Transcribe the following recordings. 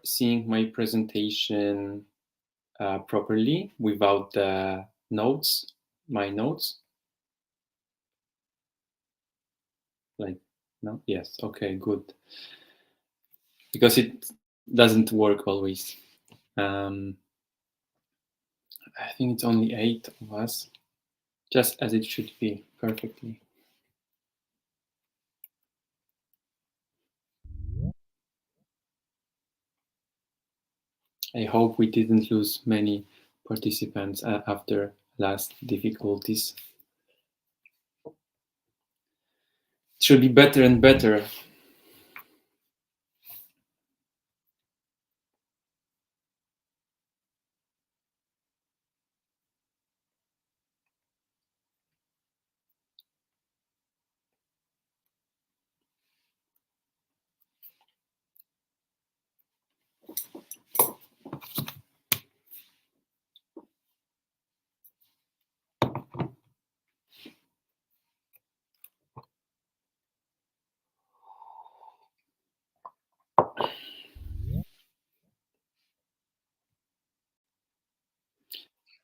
seeing my presentation properly without the notes, my notes? Like, no? Yes, okay, good. Because it doesn't work always. I think it's only 8 of us, just as it should be, perfectly. I hope we didn't lose many participants after last difficulties. It should be better and better.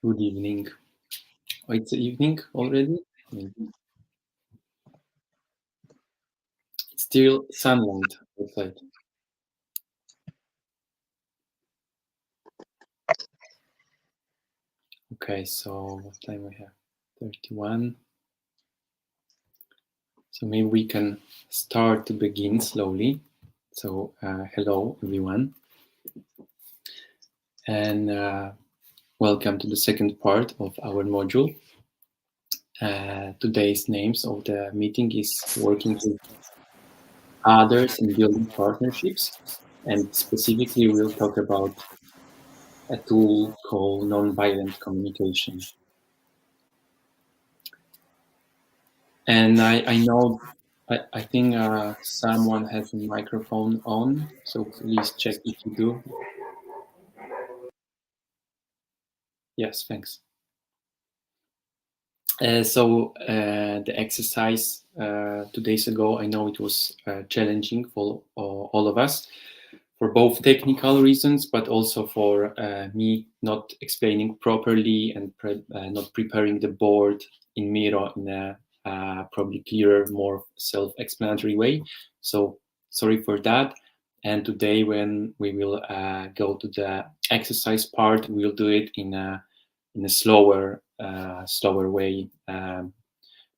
Good evening. Oh, it's evening already? Maybe. It's still sunlight outside. Okay, so what time we have? 31. So maybe we can start to begin slowly. So hello, everyone. And welcome to the second part of our module. Today's names of the meeting is working with others and building partnerships. And specifically, we'll talk about a tool called nonviolent communication. And I know, I think someone has a microphone on, so please check if you do. Yes, thanks. So the exercise 2 days ago, I know it was challenging for all of us, for both technical reasons, but also for me not explaining properly and not preparing the board in Miro in a probably clearer, more self-explanatory way. So sorry for that. And today, when we will go to the exercise part, we'll do it in a slower way,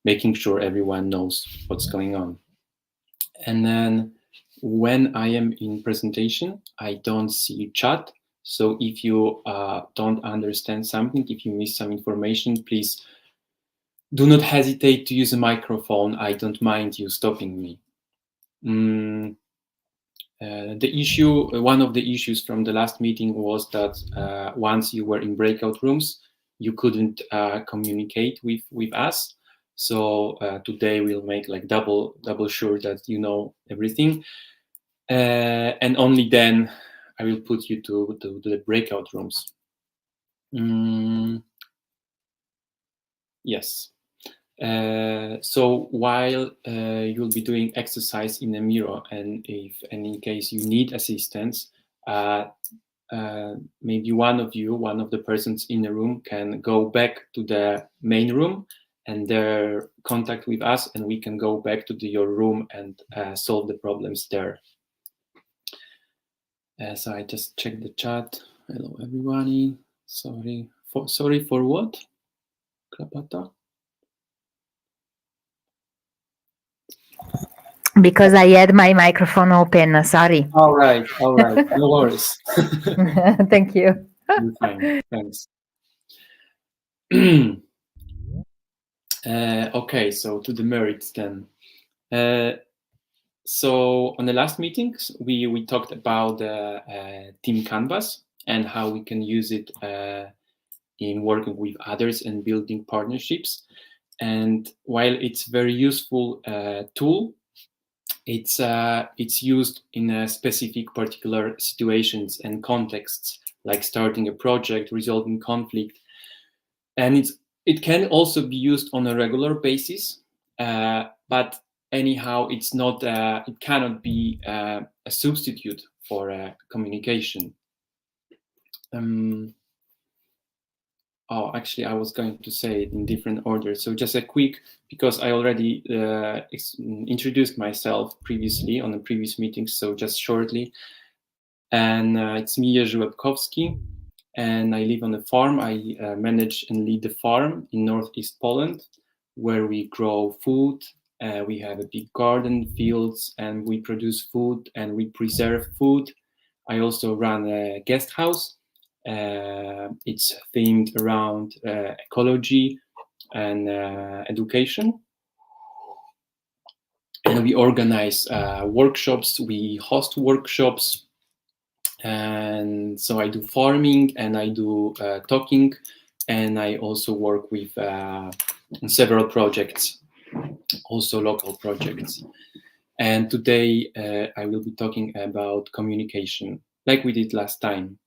making sure everyone knows what's going on. And then when I am in presentation, I don't see chat. So if you don't understand something, if you miss some information, please do not hesitate to use a microphone. I don't mind you stopping me. One of the issues from the last meeting was that once you were in breakout rooms, you couldn't communicate with us. So today we'll make like double sure that you know everything, and only then I will put you to the breakout rooms. Yes. So while you'll be doing exercise in the mirror, and if in case you need assistance, maybe one of the persons in the room can go back to the main room and their contact with us, and we can go back to your room and solve the problems there. So I just checked the chat. Hello, everybody. Sorry for what? Klapata? Because I had my microphone open, sorry. All right, no worries. Thank you. You're fine, thanks. Okay, so to the merits then. So on the last meetings, we talked about Team Canvas and how we can use it in working with others and building partnerships. And while it's very useful tool, it's used in specific particular situations and contexts, like starting a project, resolving conflict, and it can also be used on a regular basis. But anyhow, it's not. It cannot be a substitute for communication. Oh, actually, I was going to say it in different order. So just a quick, because I already introduced myself previously on the previous meetings, so just shortly. And it's me, Jerzy Łebkowski, and I live on a farm. I manage and lead the farm in northeast Poland, where we grow food. We have a big garden, fields, and we produce food and we preserve food. I also run a guest house. It's themed around ecology and education. And we organize workshops, we host workshops. And so I do farming and I do talking, and I also work with several projects, also local projects. And today I will be talking about communication, like we did last time.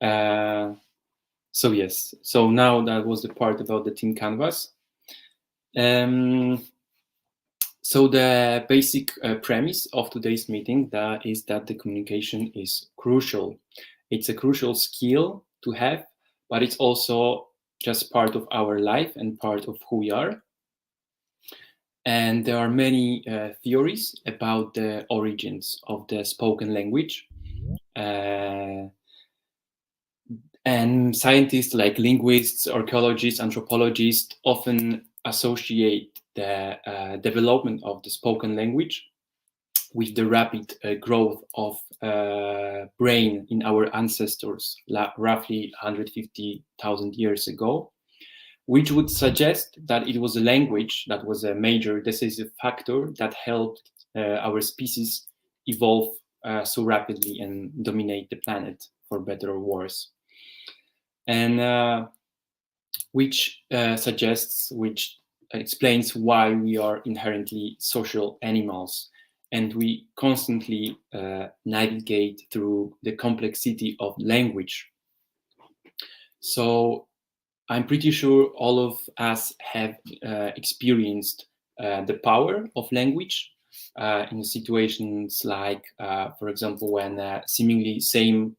So yes, so now that was the part about the team canvas. So the basic premise of today's meeting is that the communication is crucial. It's a crucial skill to have, but it's also just part of our life and part of who we are. And there are many theories about the origins of the spoken language. And scientists like linguists, archaeologists, anthropologists often associate the development of the spoken language with the rapid growth of brain in our ancestors, roughly 150,000 years ago, which would suggest that it was a language that was a major decisive factor that helped our species evolve so rapidly and dominate the planet, for better or worse. And which explains why we are inherently social animals, and we constantly navigate through the complexity of language. So I'm pretty sure all of us have experienced the power of language in situations like, for example, when seemingly same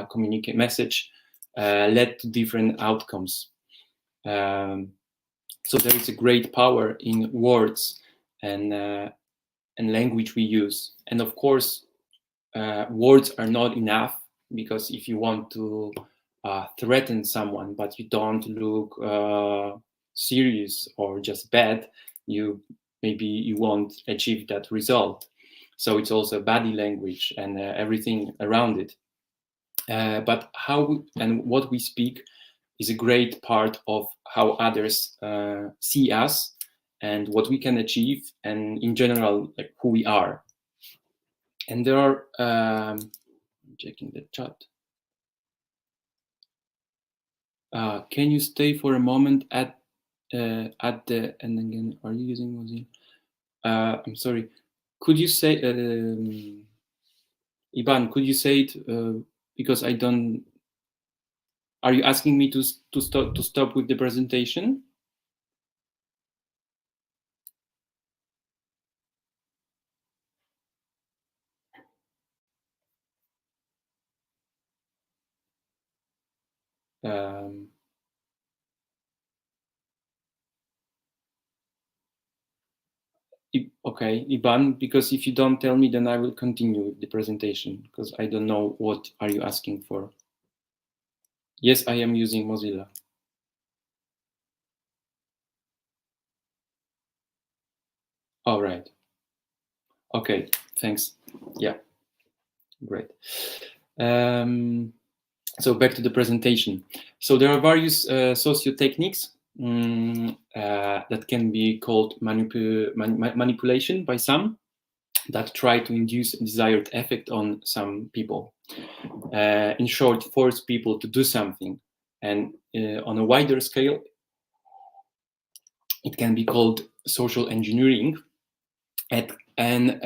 communicate message led to different outcomes. So there is a great power in words and language we use. And of course, words are not enough, because if you want to threaten someone, but you don't look serious or just bad, maybe you won't achieve that result. So it's also body language and everything around it. But how and what we speak is a great part of how others see us and what we can achieve, and in general, like who we are. And there are, I'm checking the chat. Can you stay for a moment at the, and again, are you using Mozilla? I'm sorry. Could you say, Ivan, could you say it, because I don't, are you asking me to stop with the presentation? Okay, Ivan, because if you don't tell me, then I will continue with the presentation, because I don't know what are you asking for. Yes, I am using Mozilla. All right. Okay, thanks. Yeah, great. So back to the presentation. So there are various socio-techniques that can be called manipulation by some, that try to induce a desired effect on some people. In short, force people to do something. And on a wider scale, it can be called social engineering. And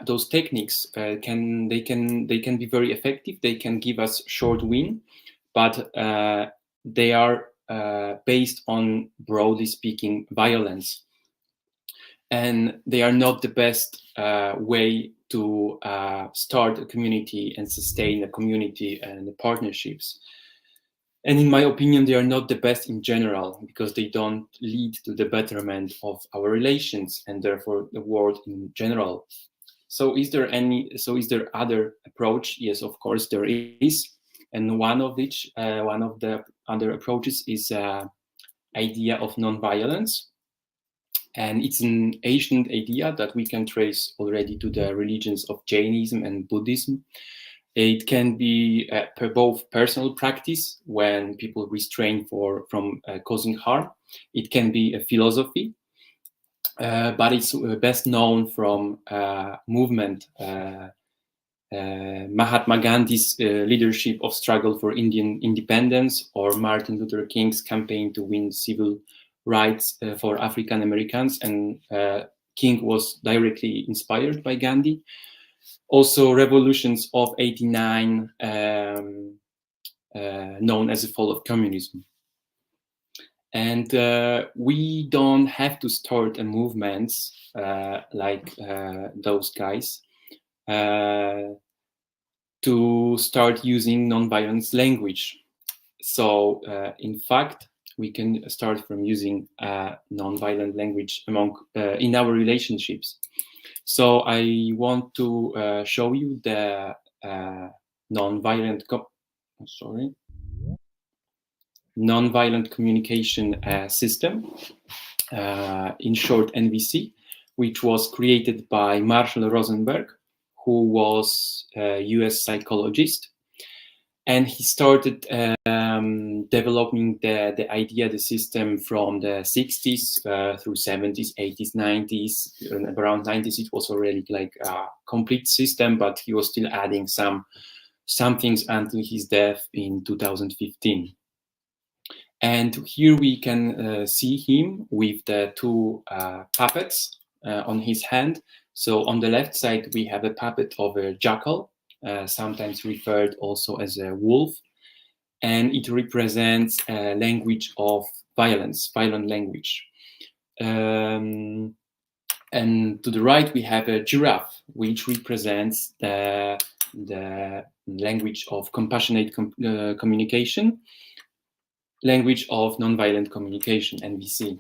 those techniques can be very effective. They can give us short win, but they are based on, broadly speaking, violence. and they are not the best way to start a community and sustain a community and the partnerships. And in my opinion, they are not the best in general, because they don't lead to the betterment of our relations and therefore the world in general. So is there other approach? Yes, of course there is. And one of the other approaches is idea of non-violence. And it's an ancient idea that we can trace already to the religions of Jainism and Buddhism. It can be both personal practice, when people restrain from causing harm. It can be a philosophy, but it's best known from movement. Mahatma Gandhi's leadership of struggle for Indian independence, or Martin Luther King's campaign to win civil rights for African Americans. And King was directly inspired by Gandhi. Also, revolutions of '89, known as the fall of communism. And we don't have to start a movement like those guys to start using non-violence language. So in fact, we can start from using non-violent language in our relationships. So I want to show you the non-violent communication system, in short NVC, which was created by Marshall Rosenberg, who was a US psychologist. And he started developing the idea, the system, from the 60s through 70s, 80s, 90s. And around 90s, it was already like a complete system, but he was still adding some things until his death in 2015. And here we can see him with the two puppets on his hand. So on the left side, we have a puppet of a jackal, sometimes referred also as a wolf. And it represents a language of violence, violent language. And to the right, we have a giraffe, which represents the language of compassionate communication, language of nonviolent communication, NVC.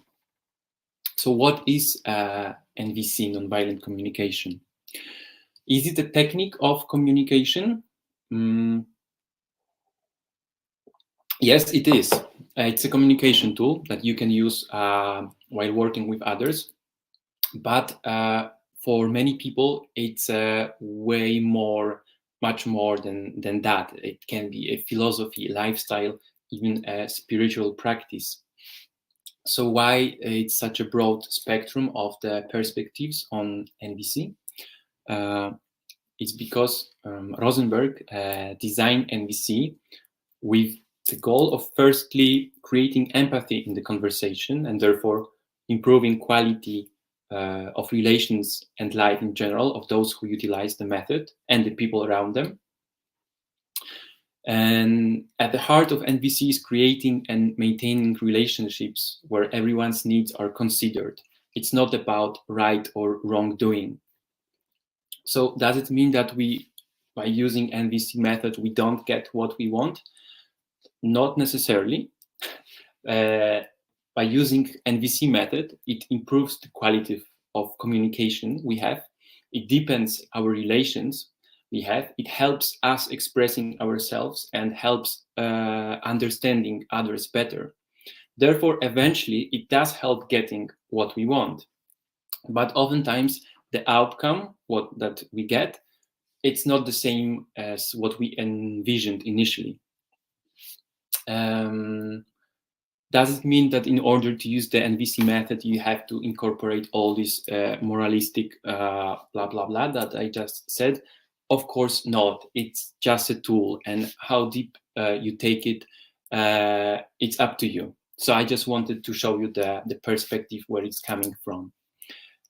So what is NVC, nonviolent communication? Is it a technique of communication? Yes, it is. It's a communication tool that you can use while working with others. But for many people, it's way more, much more than that. It can be a philosophy, lifestyle, even a spiritual practice. So why it's such a broad spectrum of the perspectives on NVC? It's because Rosenberg designed NVC with the goal of firstly creating empathy in the conversation, and therefore improving quality of relations and life in general of those who utilize the method and the people around them. And at the heart of NVC is creating and maintaining relationships where everyone's needs are considered. It's not about right or wrong doing. So does it mean that by using NVC method, we don't get what we want? Not necessarily. By using NVC method, it improves the quality of communication we have. It deepens our relations we have. It helps us expressing ourselves and helps understanding others better. Therefore, eventually, it does help getting what we want. But oftentimes, the outcome, that we get, it's not the same as what we envisioned initially. Does it mean that in order to use the NVC method, you have to incorporate all this moralistic blah, blah, blah that I just said? Of course not. It's just a tool, and how deep you take it, it's up to you. So I just wanted to show you the perspective where it's coming from.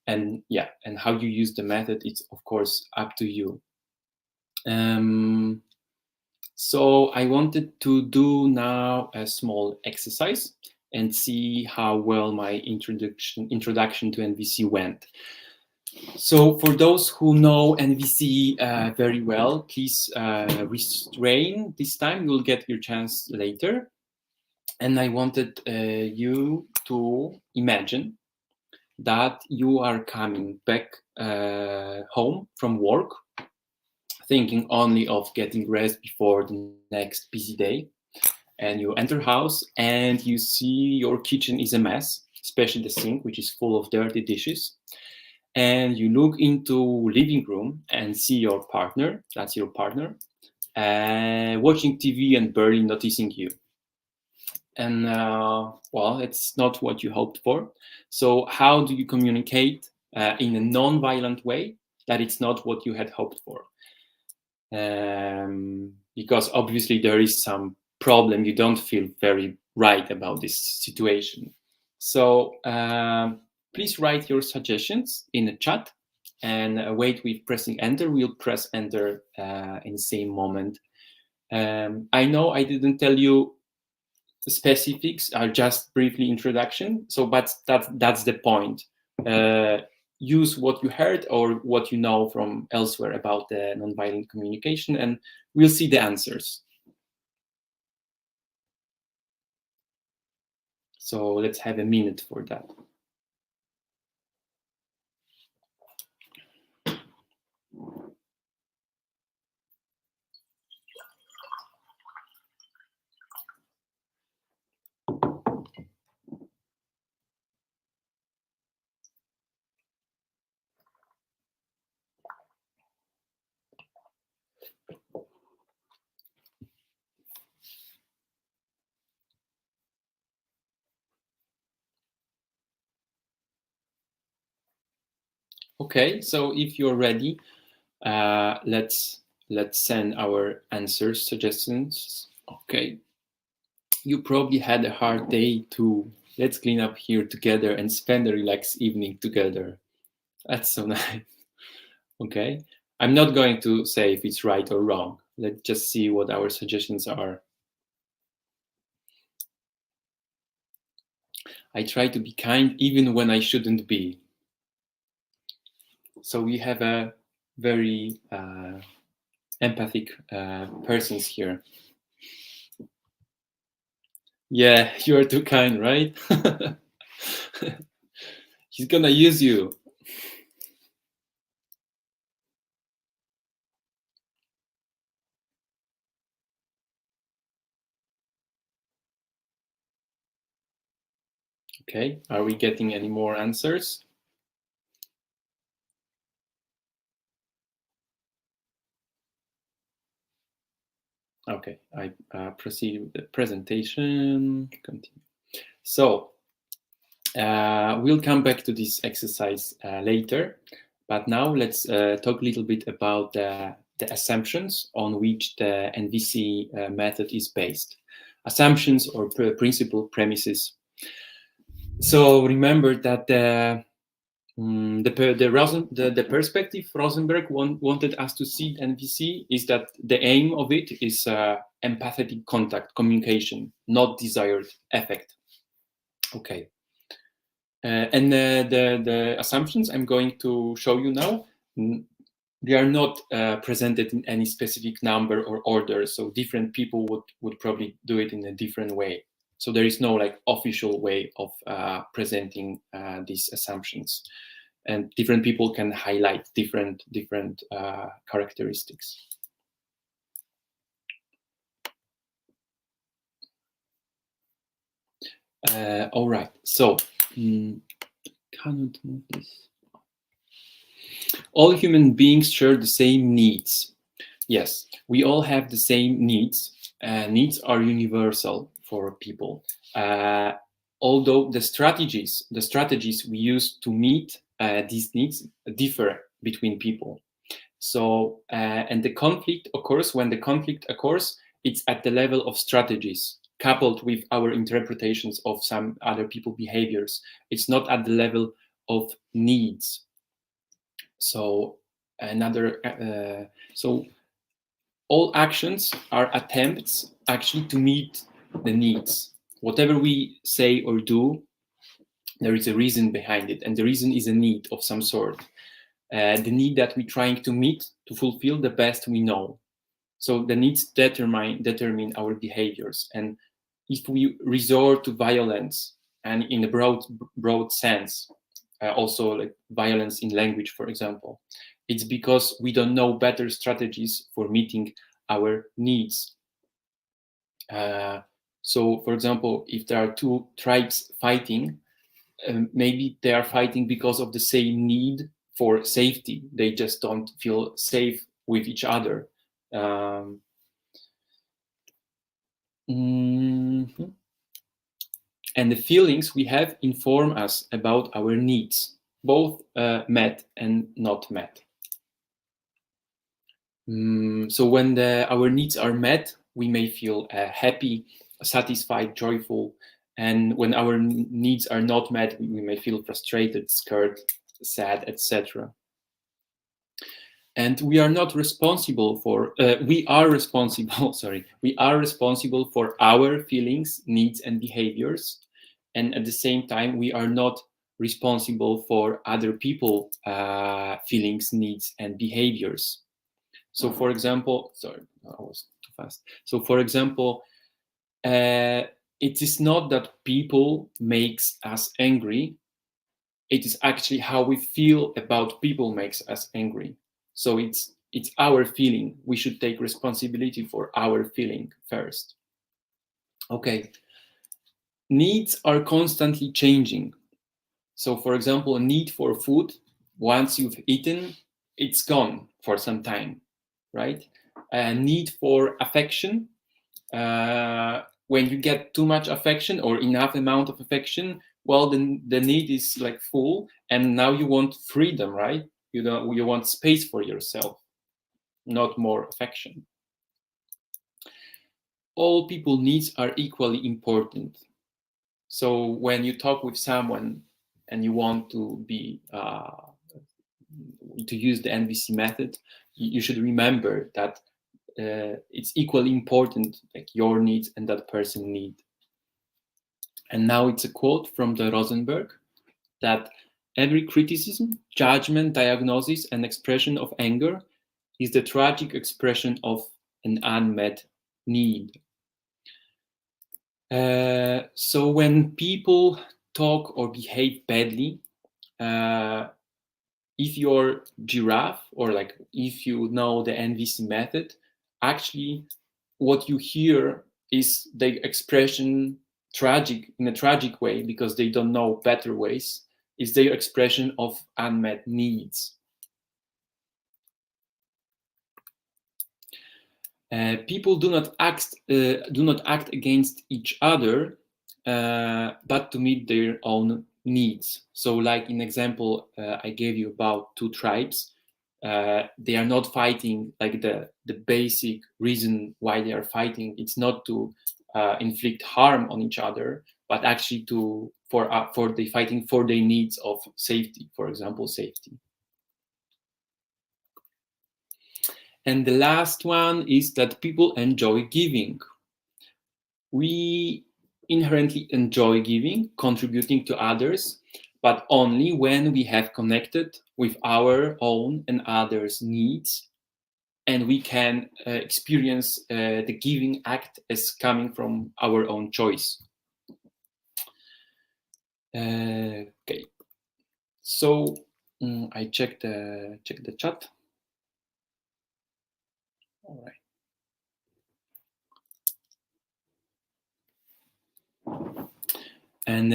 And yeah, and how you use the method, it's of course up to you. So I wanted to do now a small exercise. and see how well my introduction to NVC went. So for those who know NVC very well, please restrain this time. You'll get your chance later. And I wanted you to imagine that you are coming back home from work, thinking only of getting rest before the next busy day. And you enter house and you see your kitchen is a mess, especially the sink, which is full of dirty dishes. And you look into living room and see your partner, that's your partner, watching TV and barely noticing you. And well, it's not what you hoped for. So how do you communicate in a non-violent way that it's not what you had hoped for? Because obviously there is some problem. You don't feel very right about this situation. So please write your suggestions in the chat and wait with pressing enter. We'll press enter in the same moment. I know I didn't tell you the specifics, are just briefly introduction. So, but that's the point. Use what you heard or what you know from elsewhere about the nonviolent communication, and we'll see the answers. So let's have a minute for that. Okay, so if you're ready, let's send our answers, suggestions. Okay, you probably had a hard day too. Let's clean up here together and spend a relaxed evening together. That's so nice. Okay, I'm not going to say if it's right or wrong. Let's just see what our suggestions are. I try to be kind even when I shouldn't be. So we have a very empathic persons here. Yeah, you are too kind, right? He's gonna use you. Okay, are we getting any more answers? Okay, I proceed with the presentation. Continue. So we'll come back to this exercise later, but now let's talk a little bit about the assumptions on which the NVC method is based. Assumptions or principal premises. So remember that the perspective Rosenberg wanted us to see NVC is that the aim of it is empathetic contact, communication, not desired effect. Okay. And the assumptions I'm going to show you now, they are not presented in any specific number or order. So different people would probably do it in a different way. So there is no like official way of presenting these assumptions, and different people can highlight different characteristics. All right. So cannot move this. All human beings share the same needs. Yes, we all have the same needs. Needs are universal for people. Although the strategies we use to meet these needs differ between people. So, and the conflict occurs, when the conflict occurs, it's at the level of strategies coupled with our interpretations of some other people's behaviors. It's not at the level of needs. So so all actions are attempts actually to meet the needs. whatever we say or do, there is a reason behind it, and the reason is a need of some sort. The need that we're trying to meet, to fulfill the best we know. So the needs determine our behaviors. And if we resort to violence, and in a broad sense, also like violence in language, for example, it's because we don't know better strategies for meeting our needs. So, for example, if there are two tribes fighting, maybe they are fighting because of the same need for safety. They just don't feel safe with each other. Mm-hmm. And the feelings we have inform us about our needs, both met and not met. So when our needs are met, we may feel happy, satisfied, joyful. And when our needs are not met, we may feel frustrated, scared, sad, etc. And we are not responsible for, we are responsible for our feelings, needs, and behaviors. And at the same time, we are not responsible for other people's feelings, needs, and behaviors. So for example, sorry, I was too fast. So for example, it is not that people makes us angry. It is actually how we feel about people makes us angry. So it's our feeling. We should take responsibility for our feeling first. Okay. Needs are constantly changing. So for example, a need for food, once you've eaten, it's gone for some time, right? A need for affection, when you get too much affection or enough amount of affection, well, then the need is like full, and now you want freedom, right? You want space for yourself, not more affection. All people needs are equally important. So when you talk with someone and you want to be to use the NVC method, you should remember that it's equally important, like your needs and that person need. And now it's a quote from the Rosenberg that every criticism, judgment, diagnosis, and expression of anger is the tragic expression of an unmet need. So when people talk or behave badly, if you're giraffe, or like if you know the NVC method, actually what you hear is the expression in a tragic way, because they don't know better ways, is their expression of unmet needs. People do not act against each other, but to meet their own needs. So like in example I gave you about two tribes, they are not fighting, like the basic reason why they are fighting, it's not to inflict harm on each other, but actually for the fighting for their needs of safety, for example, safety. And the last one is that people enjoy giving. We inherently enjoy giving, contributing to others, but only when we have connected with our own and others' needs, and we can experience the giving act as coming from our own choice. Okay, so I check the chat. All right. And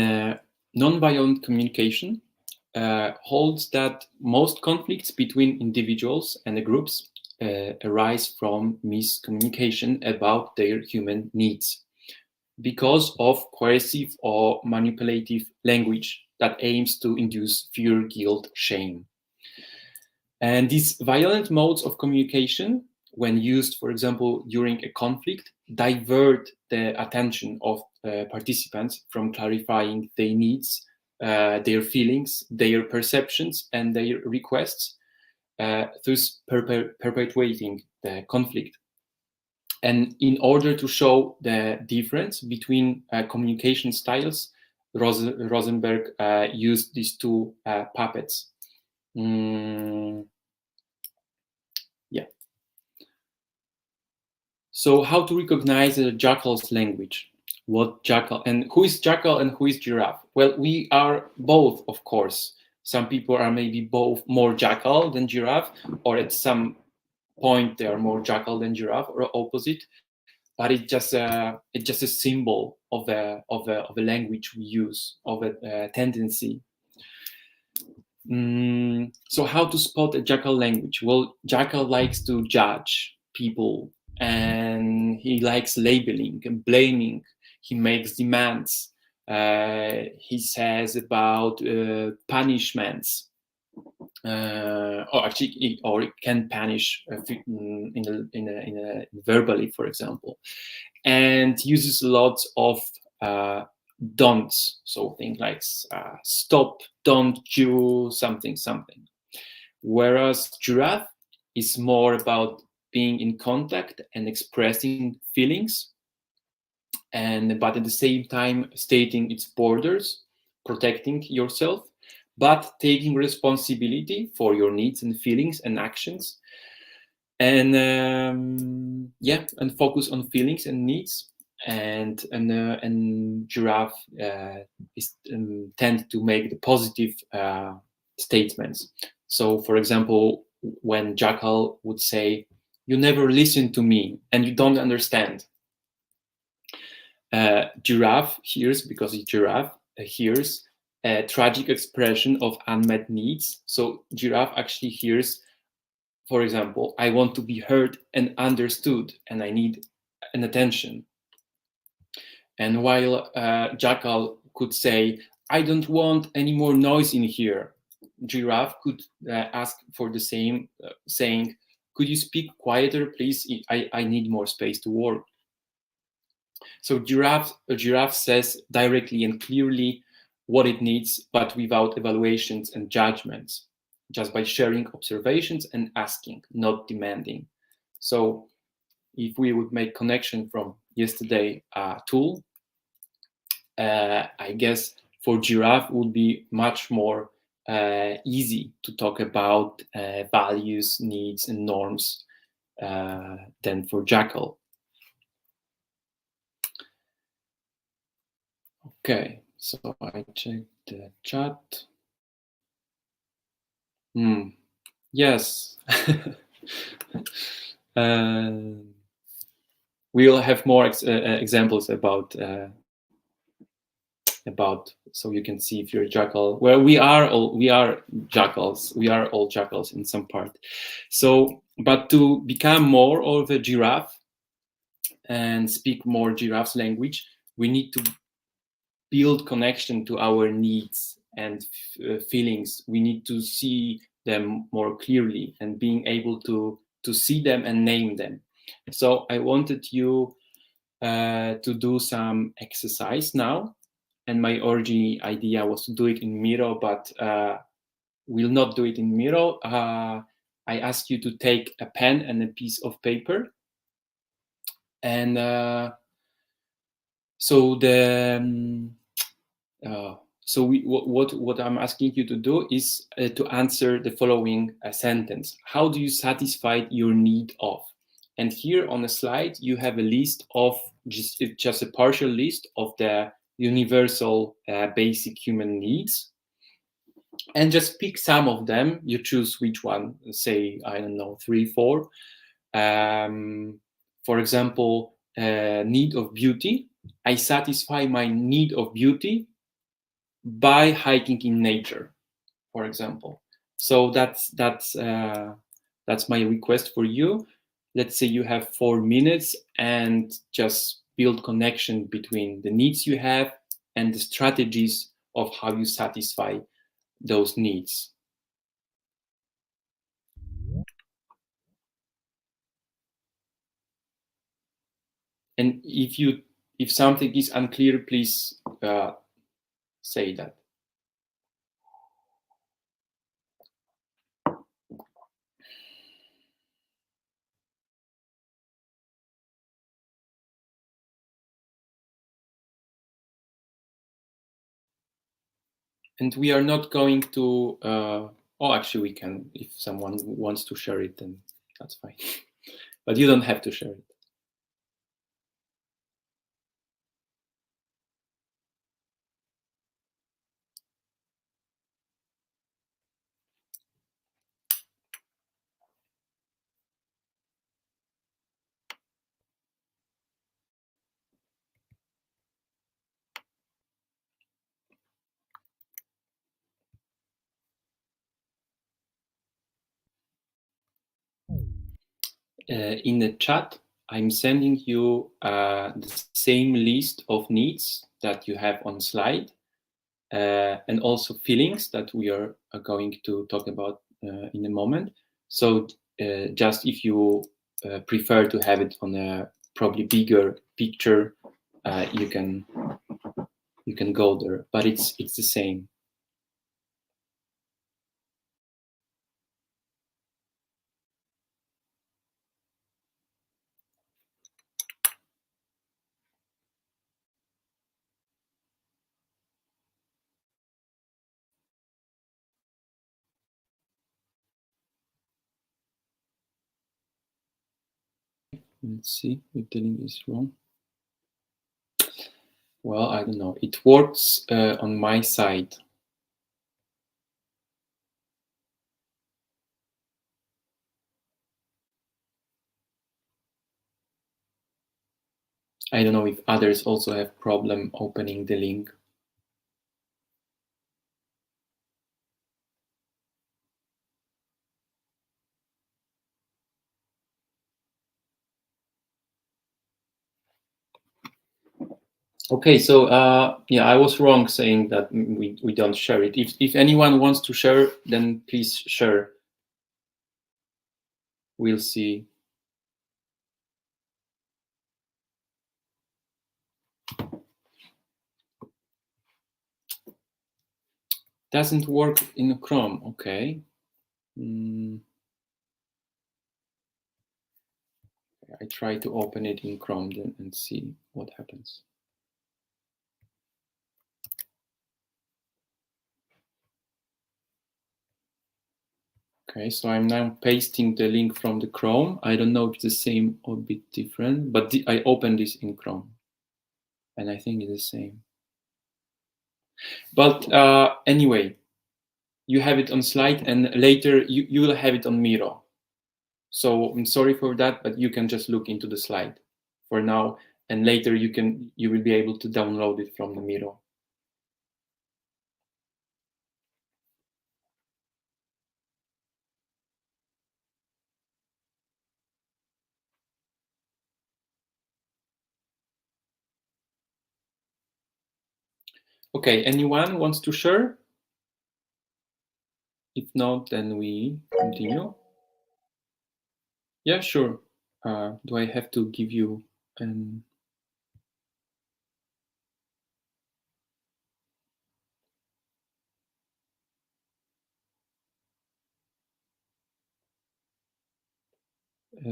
nonviolent communication holds that most conflicts between individuals and groups arise from miscommunication about their human needs because of coercive or manipulative language that aims to induce fear, guilt, shame. And these violent modes of communication, when used, for example, during a conflict, divert the attention of participants from clarifying their needs, their feelings, their perceptions, and their requests, thus perpetuating the conflict. And in order to show the difference between communication styles, Rosenberg used these two puppets. Yeah. So how to recognize a jackal's language? What jackal, and who is jackal and who is giraffe? Well, we are both, of course. Some people are maybe both more jackal than giraffe, or at some point they are more jackal than giraffe, or opposite. But it's just a symbol of a language we use, of a tendency. So how to spot a jackal language? Well, jackal likes to judge people, and he likes labeling and blaming. He makes demands. He says about punishments, or actually, or it can punish in a verbally, for example, and uses lots of don'ts. So things like stop, don't do something, something. Whereas giraffe is more about being in contact and expressing feelings, and but at the same time stating its borders, protecting yourself, but taking responsibility for your needs and feelings and actions, and and focus on feelings and needs. And giraffe is tend to make the positive statements. So, for example, when jackal would say, "You never listen to me, and you don't understand," giraffe hears, because it's giraffe, hears a tragic expression of unmet needs. So giraffe actually hears, for example, "I want to be heard and understood, and I need an attention." And while jackal could say, "I don't want any more noise in here," giraffe could ask for the same, saying, "Could you speak quieter, please? I need more space to work." So a giraffe says directly and clearly what it needs, but without evaluations and judgments, just by sharing observations and asking, not demanding. So if we would make connection from yesterday tool, I guess for giraffe would be much more easy to talk about values, needs, and norms than for jackal. Okay, so I checked the chat. Yes. We'll have more examples about so you can see if you're a jackal. Well, we are jackals. We are all jackals in some part. So, but to become more of a giraffe and speak more giraffe's language, we need to build connection to our needs and feelings. We need to see them more clearly and being able to see them and name them. So I wanted you to do some exercise now, and my original idea was to do it in Miro, but we'll not do it in Miro. I ask you to take a pen and a piece of paper, and so the what I'm asking you to do is to answer the following sentence. How do you satisfy your need of? And here on the slide, you have a list of just a partial list of the universal basic human needs. And just pick some of them. You choose which one, say, I don't know, 3, 4. For example, need of beauty. I satisfy my need of beauty by hiking in nature, for example. So that's my request for you. Let's say you have 4 minutes and just build connection between the needs you have and the strategies of how you satisfy those needs. And if something is unclear, please say that. And we are not going to, oh, actually we can, if someone wants to share it, then that's fine. But you don't have to share it. In the chat, I'm sending you the same list of needs that you have on slide, and also feelings that we are going to talk about in a moment. So just if you prefer to have it on a probably bigger picture, you can go there, but it's the same. Let's see if the link is wrong. Well, I don't know. It works on my side. I don't know if others also have problem opening the link. Okay, so yeah, I was wrong saying that we don't share it. If anyone wants to share, then please share. We'll see. Doesn't work in Chrome. Okay. I try to open it in Chrome then and see what happens. Okay, so I'm now pasting the link from the Chrome. I don't know if it's the same or a bit different, but I opened this in Chrome, and I think it's the same. But anyway, you have it on slide, and later you will have it on Miro. So I'm sorry for that, but you can just look into the slide for now, and later you will be able to download it from the Miro. Okay, anyone wants to share? If not, then we continue. Yeah, sure. Do I have to give you an...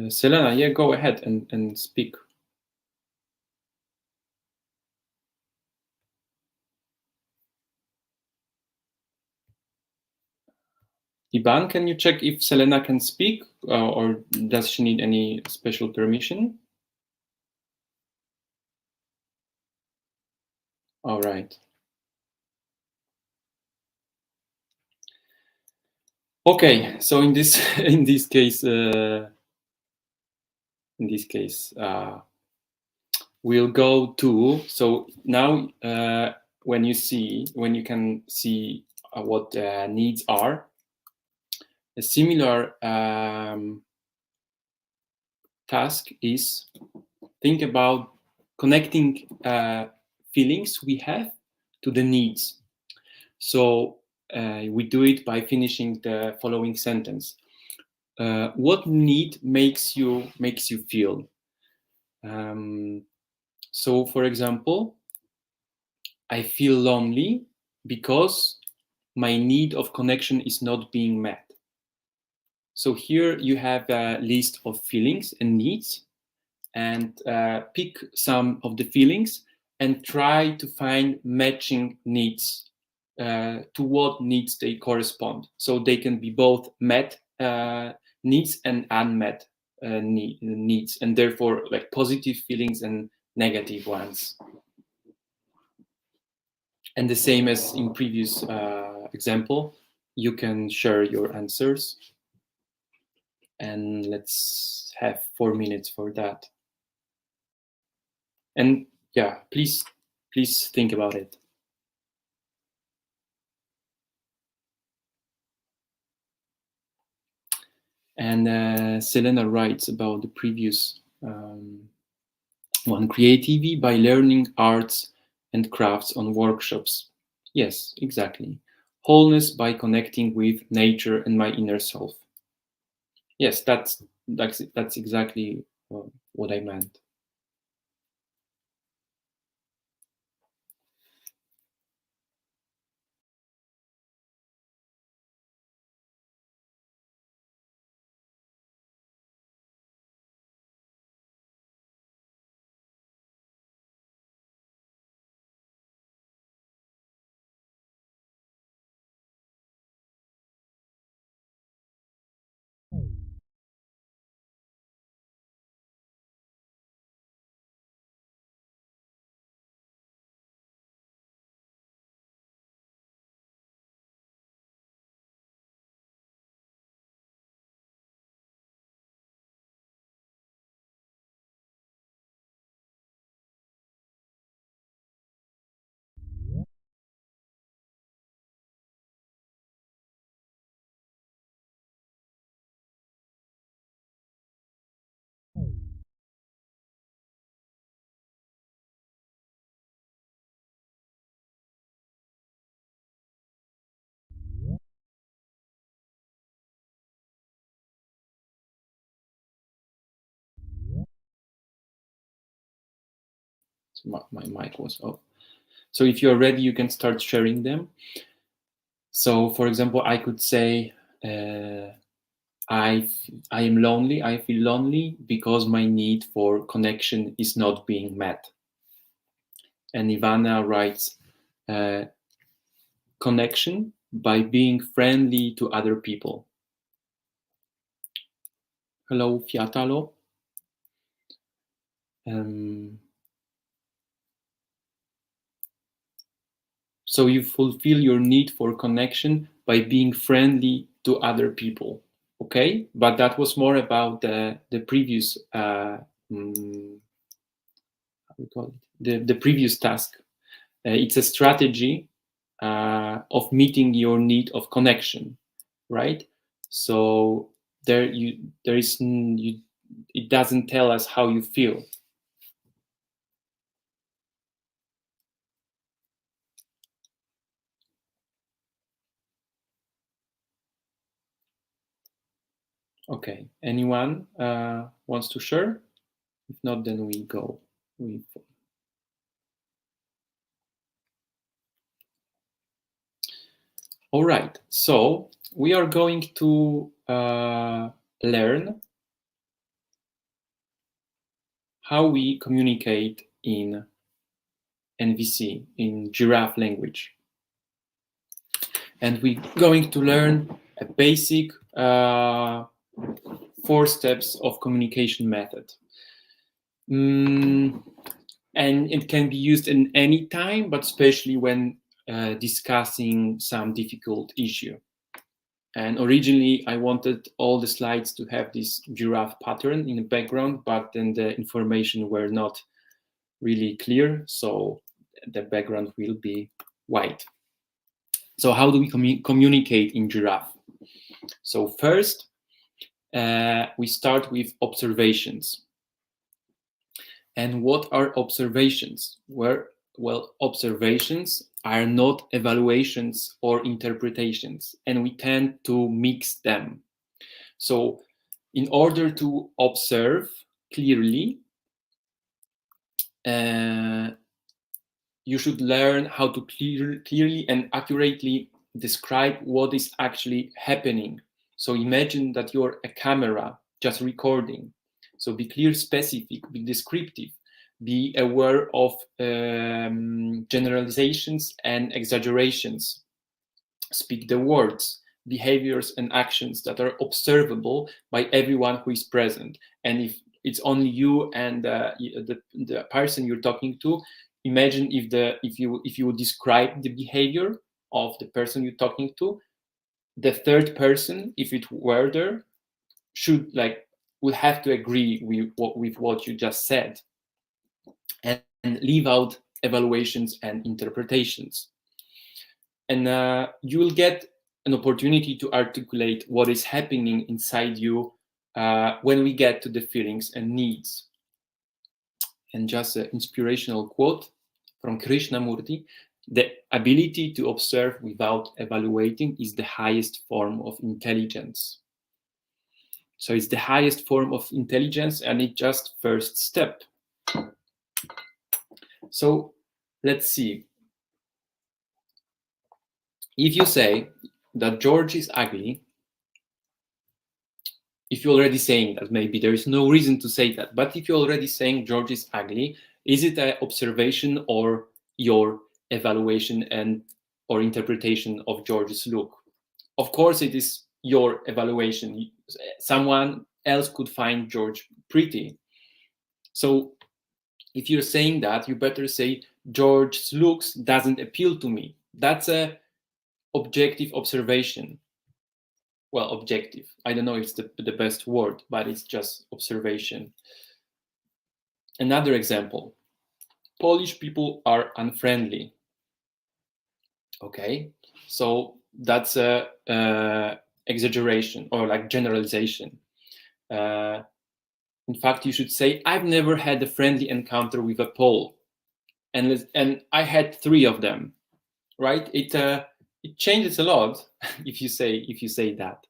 Selena, yeah, go ahead and speak. Iban, can you check if Selena can speak, or does she need any special permission? All right. Okay, so in this case, we'll go to, so now when you can see what needs are, a similar task is think about connecting feelings we have to the needs. So we do it by finishing the following sentence. What need makes you feel? So, for example, I feel lonely because my need of connection is not being met. So here you have a list of feelings and needs, and pick some of the feelings and try to find matching needs to what needs they correspond. So they can be both met needs and unmet needs, and therefore like positive feelings and negative ones. And the same as in previous example, you can share your answers. And let's have 4 minutes for that. And yeah, please think about it. And Selena writes about the previous one, creativity by learning arts and crafts on workshops. Yes, exactly. Wholeness by connecting with nature and my inner self. Yes, that's exactly what I meant. So my mic was off. So if you're ready, you can start sharing them. So for example, I could say, I am lonely. I feel lonely because my need for connection is not being met. And Ivana writes, connection by being friendly to other people. Hello, Fiatalo. So you fulfill your need for connection by being friendly to other people. Okay, but that was more about the previous how we call it, the previous task. It's a strategy of meeting your need of connection, right? So it doesn't tell us how you feel. Okay, anyone wants to share? If not, then we go. All right, so we are going to learn how we communicate in NVC, in giraffe language. And we're going to learn a basic 4 steps of communication method. And it can be used in any time, but especially when discussing some difficult issue. And originally, I wanted all the slides to have this giraffe pattern in the background, but then the information were not really clear, so the background will be white. So how do we communicate in giraffe? So first, we start with observations. And what are observations? Well, observations are not evaluations or interpretations, and we tend to mix them. So in order to observe clearly, you should learn how to clearly and accurately describe what is actually happening. So imagine that you're a camera just recording. So be clear, specific, be descriptive, be aware of generalizations and exaggerations. speak the words, behaviors, and actions that are observable by everyone who is present. And if it's only you and the person you're talking to, imagine if you would describe the behavior of the person you're talking to, the third person, if it were there, would have to agree with what you just said and leave out evaluations and interpretations. And you will get an opportunity to articulate what is happening inside you when we get to the feelings and needs. And just an inspirational quote from Krishnamurti: the ability to observe without evaluating is the highest form of intelligence. So it's the highest form of intelligence, and it's just first step. So let's see. If you say that George is ugly, if you're already saying that, maybe there is no reason to say that, but if you're already saying George is ugly, is it an observation or your evaluation and or interpretation of George's look? Of course, it is your evaluation. Someone else could find George pretty. So if you're saying that, you better say George's looks doesn't appeal to me. That's a objective observation. Well, objective. I don't know if it's the best word, but it's just observation. Another example. Polish people are unfriendly. Okay, so that's a exaggeration or like generalization. In fact, you should say, I've never had a friendly encounter with a Pole, and I had 3 of them. Right? It changes a lot if you say that.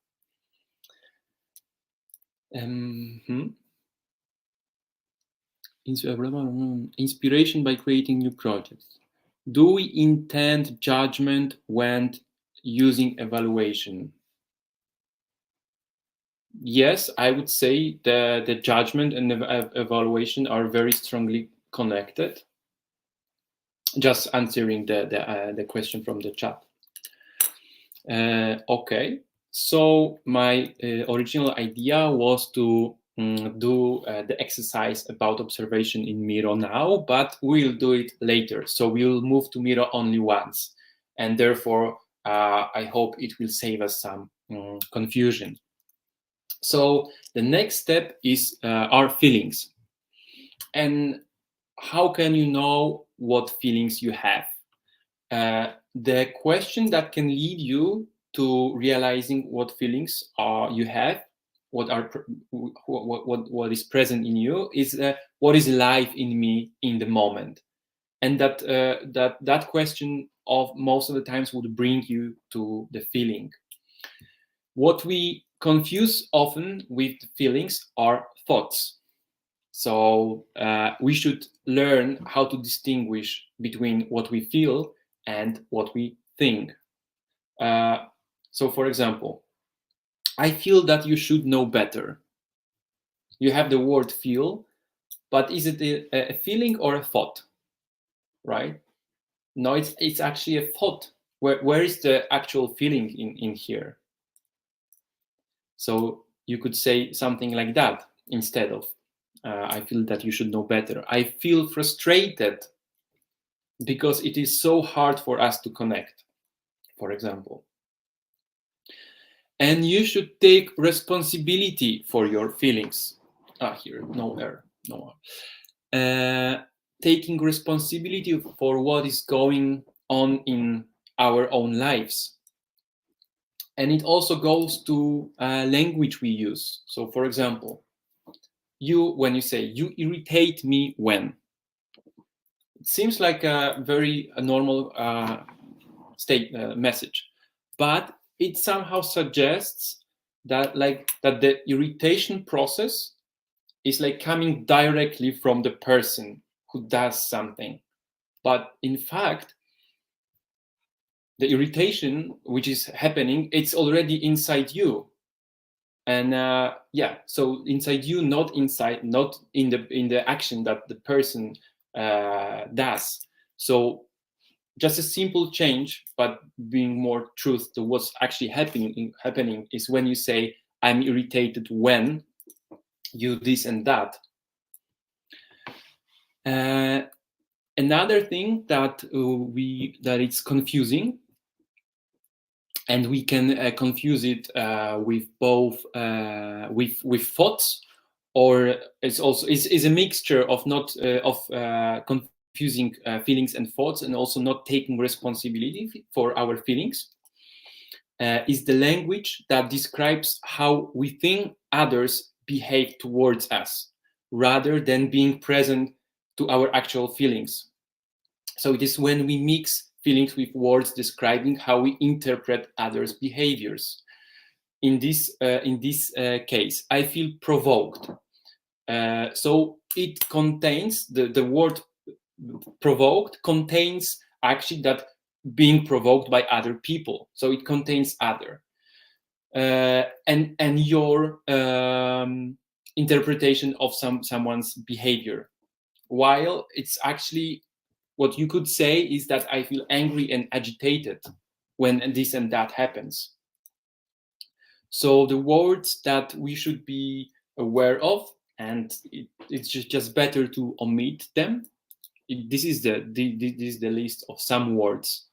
Inspiration by creating new projects. Do we intend judgment when using evaluation? Yes, I would say the judgment and the evaluation are very strongly connected. Just answering the question from the chat. Okay, so my original idea was to do the exercise about observation in Miro now, but we'll do it later. So we'll move to Miro only once, and therefore I hope it will save us some confusion. So the next step is our feelings. And how can you know what feelings you have? The question that can lead you to realizing what feelings you have, what is present in you, is what is life in me in the moment, and that question of most of the times would bring you to the feeling. What we confuse often with feelings are thoughts. So we should learn how to distinguish between what we feel and what we think. So for example, I feel that you should know better. You have the word feel, but is it a feeling or a thought? Right? No, it's actually a thought. Where is the actual feeling in here? So you could say something like that instead of I feel that you should know better. I feel frustrated because it is so hard for us to connect, for example. And you should take responsibility for your feelings. Here, no error, no. Taking responsibility for what is going on in our own lives. And it also goes to language we use. So, for example, when you say, you irritate me when, it seems like a very normal message, but it somehow suggests that the irritation process is like coming directly from the person who does something. But in fact, the irritation which is happening, it's already inside you. And so inside you, not in the action that the person does. So just a simple change, but being more truth to what's actually happening is when you say, I'm irritated when you this and that. Another thing that it's confusing, and we can confuse it with both with thoughts, or it's also is a mixture of not confusing feelings and thoughts, and also not taking responsibility for our feelings. Is the language that describes how we think others behave towards us, rather than being present to our actual feelings. So it is when we mix feelings with words describing how we interpret others' behaviors. In this case, I feel provoked. So it contains the word provoked contains actually that being provoked by other people. So it contains other. And your interpretation of someone's behavior, while it's actually what you could say is that I feel angry and agitated when this and that happens. So the words that we should be aware of, and it's just better to omit them. This is the list of some words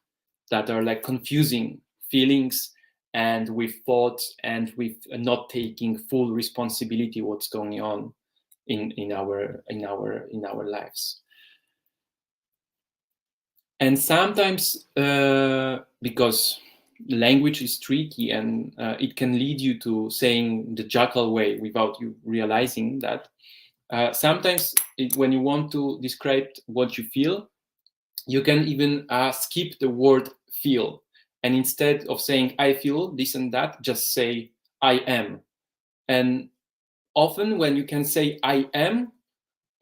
that are like confusing feelings and with thoughts and with not taking full responsibility what's going on in our lives. And sometimes because language is tricky, and it can lead you to saying the jackal way without you realizing that. Sometimes when you want to describe what you feel, you can even skip the word feel. And instead of saying I feel this and that, just say I am. And often when you can say I am,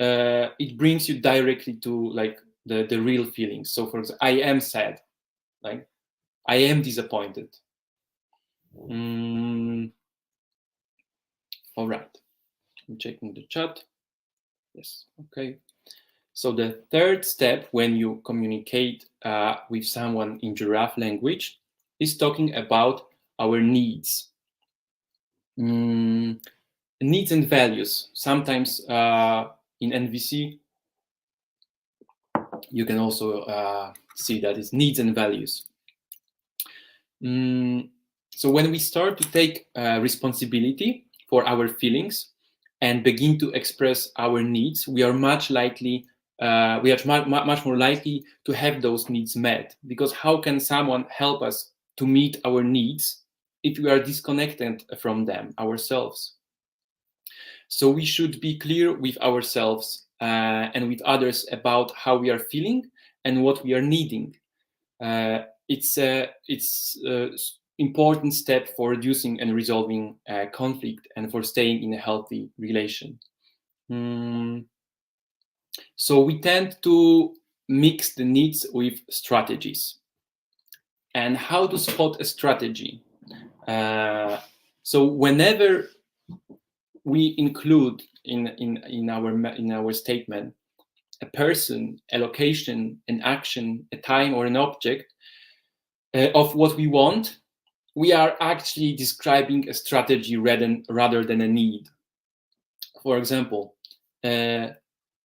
it brings you directly to like the real feelings. So for example, I am sad, like I am disappointed. All right, I'm checking the chat. Yes, okay. So the third step when you communicate with someone in giraffe language is talking about our needs. Needs and values. Sometimes in NVC, you can also see that it's needs and values. So when we start to take responsibility for our feelings and begin to express our needs, we are much likely we are much more likely to have those needs met. Because how can someone help us to meet our needs if we are disconnected from them ourselves? So we should be clear with ourselves and with others about how we are feeling and what we are needing. It's important step for reducing and resolving conflict and for staying in a healthy relation. So we tend to mix the needs with strategies. And how to spot a strategy? So whenever we include in our statement a person, a location, an action, a time, or an object of what we want, we are actually describing a strategy rather than a need. For example,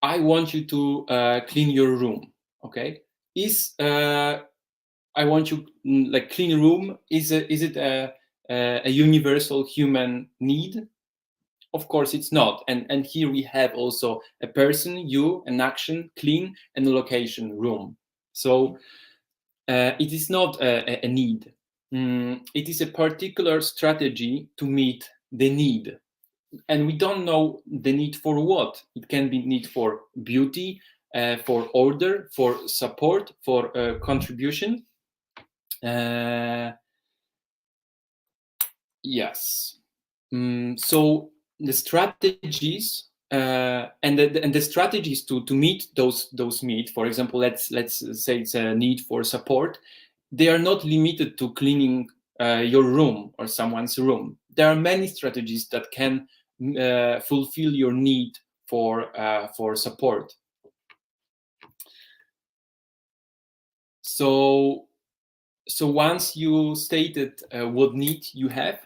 I want you to clean your room. Okay, I want you like clean room. Is it a universal human need? Of course, it's not. And here we have also a person, you, an action, clean, and a location, room. So it is not a need. It is a particular strategy to meet the need. And we don't know the need for what. It can be need for beauty, for order, for support, for contribution. Yes. So the strategies and the strategies to meet those needs. For example, let's say it's a need for support. They are not limited to cleaning your room or someone's room. There are many strategies that can fulfill your need for support. So once you stated what need you have,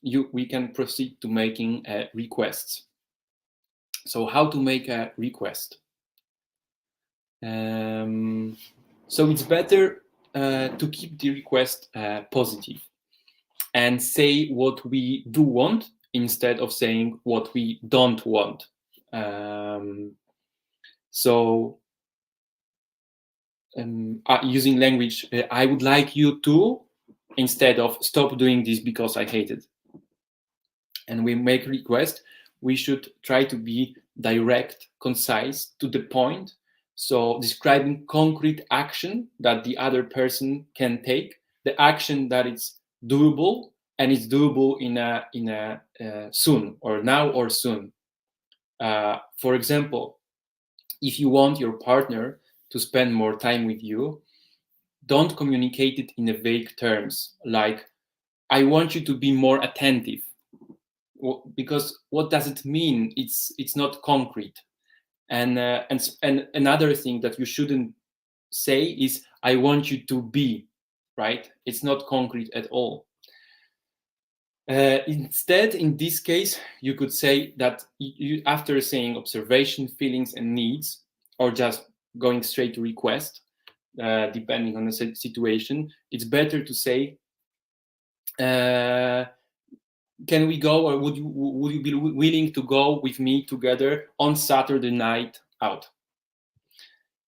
we can proceed to making requests. So how to make a request? So it's better to keep the request positive and say what we do want instead of saying what we don't want. Using language, I would like you to, instead of stop doing this because I hate it. And we make a request, we should try to be direct, concise, to the point. So describing concrete action that the other person can take, the action that is doable, and it's doable in a soon, or now or soon. For example, if you want your partner to spend more time with you, don't communicate it in a vague terms like, I want you to be more attentive. Because what does it mean? It's not concrete. And another thing that you shouldn't say is, I want you to be, right? It's not concrete at all. Instead, in this case, you could say that you, after saying observation, feelings, and needs, or just going straight to request, depending on the situation, it's better to say, can we go, or would you be willing to go with me together on Saturday night out?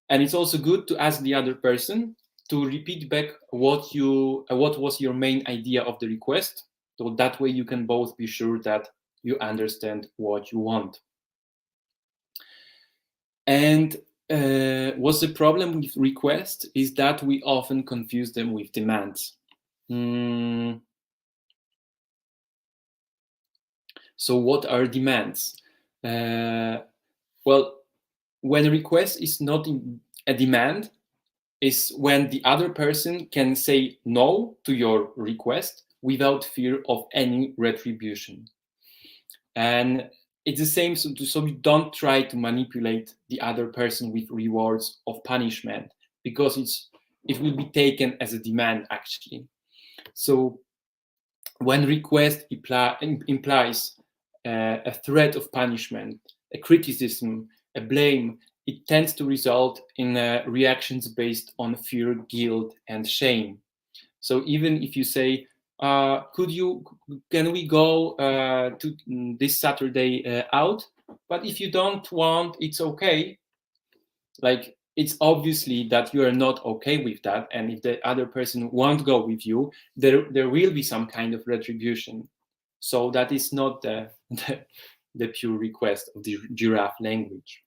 And it's also good to ask the other person to repeat back what was your main idea of the request. So that way you can both be sure that you understand what you want. And what's the problem with requests is that we often confuse them with demands. So what are demands? Well, when a request is not a demand, is when the other person can say no to your request without fear of any retribution. And it's the same, so we don't try to manipulate the other person with rewards of punishment, because it will be taken as a demand, actually. So when request implies a threat of punishment, a criticism, a blame, it tends to result in reactions based on fear, guilt, and shame. So even if you say, can we go to this Saturday out? But if you don't want, it's okay. Like, it's obviously that you are not okay with that. And if the other person won't go with you, there will be some kind of retribution. So that is not the pure request of the giraffe language.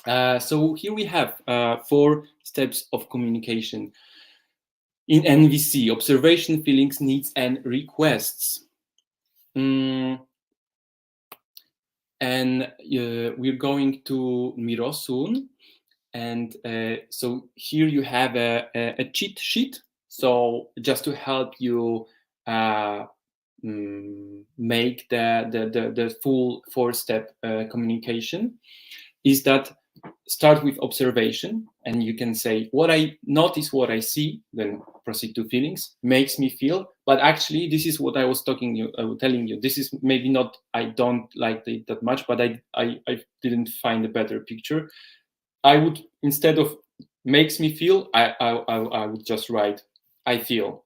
So here we have 4 steps of communication in NVC: observation, feelings, needs, and requests. And we're going to Miro soon. And so here you have a cheat sheet. So just to help you make the full 4-step communication, is that start with observation, and you can say, what I notice, what I see, then proceed to feelings, makes me feel, but actually this is what I was telling you, this is maybe not, I don't like it that much, but I didn't find a better picture. I would, instead of makes me feel, I would just write, I feel.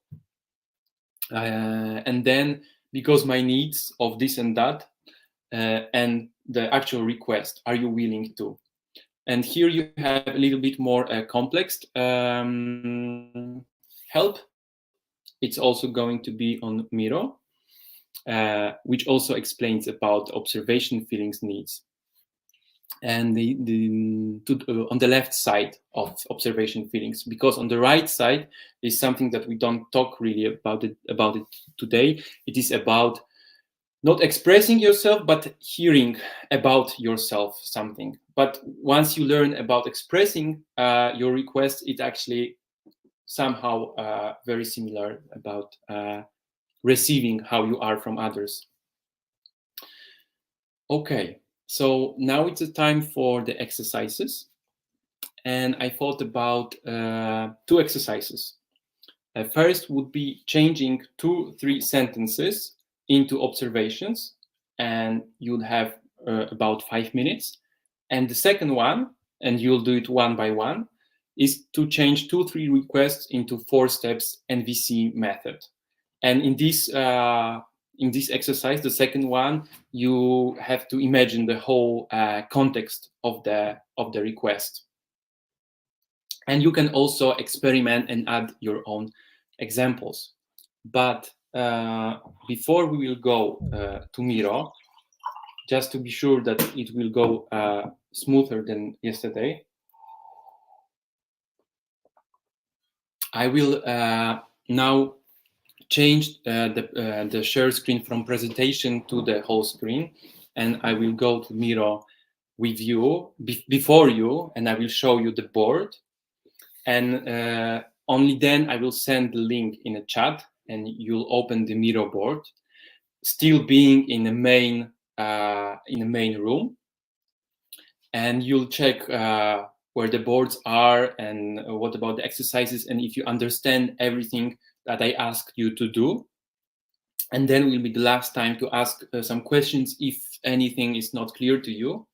And then, because my needs of this and that, and the actual request, are you willing to? And here you have a little bit more complex help. It's also going to be on Miro, which also explains about observation, feelings, needs. And on the left side of observation, feelings, because on the right side is something that we don't talk really about it today. It is about not expressing yourself, but hearing about yourself something. But once you learn about expressing your request, it actually somehow very similar about receiving how you are from others. Okay, so now it's the time for the exercises. and I thought about two exercises. First would be changing 2-3 sentences into observations, and you'll have about 5 minutes. And the second one, and you'll do it one by one, is to change 2-3 requests into 4 steps NVC method. And in this exercise, the second one, you have to imagine the whole context of the request. And you can also experiment and add your own examples. But before we will go to Miro, just to be sure that it will go smoother than yesterday, I will now change the share screen from presentation to the whole screen, and I will go to Miro with you, before you, and I will show you the board. And only then I will send the link in a chat, and you'll open the Miro board, still being in the main room, and you'll check where the boards are and what about the exercises, and if you understand everything that I asked you to do. And then will be the last time to ask some questions if anything is not clear to you.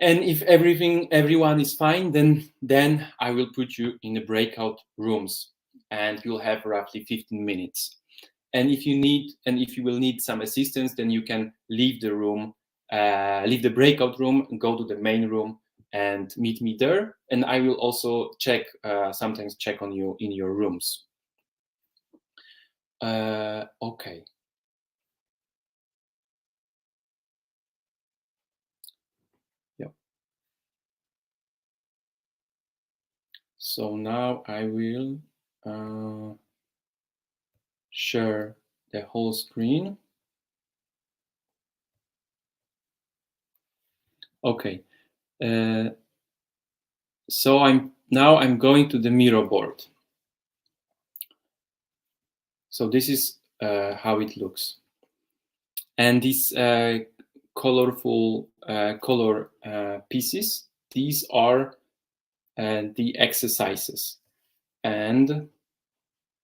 And if everyone is fine, then I will put you in the breakout rooms, and you'll have roughly 15 minutes. And if you will need some assistance, then you can leave the room, leave the breakout room, and go to the main room and meet me there. And I will also sometimes check on you in your rooms. Okay. So now I will share the whole screen. Okay. So I'm going to the Miro board. So this is how it looks. And these colorful color pieces, these are the exercises. And